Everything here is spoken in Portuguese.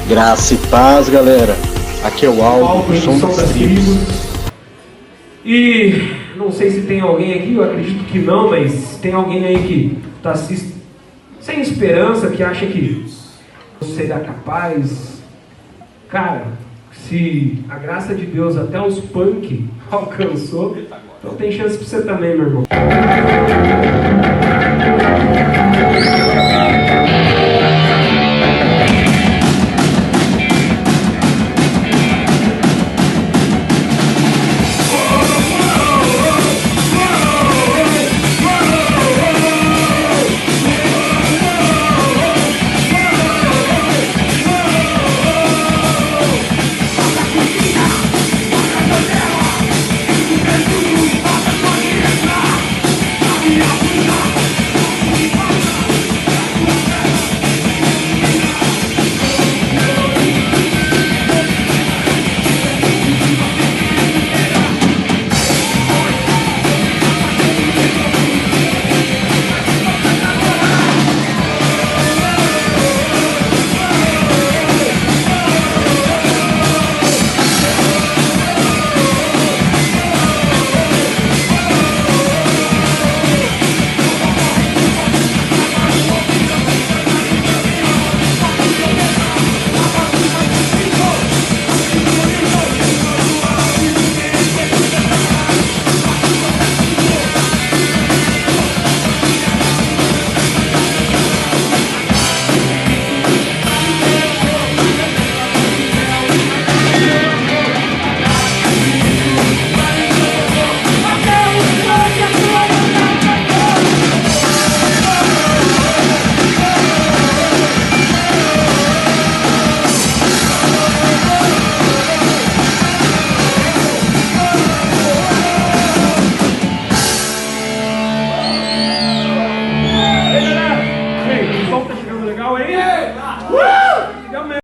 Graça e paz, galera. Aqui é o Aldo do Som das Tribos. E não sei se tem alguém aqui, eu acredito que não, mas tem alguém aí que está sem esperança, que acha que você será capaz. Cara, se a graça de Deus até os punk alcançou, então tem chance para você também, meu irmão.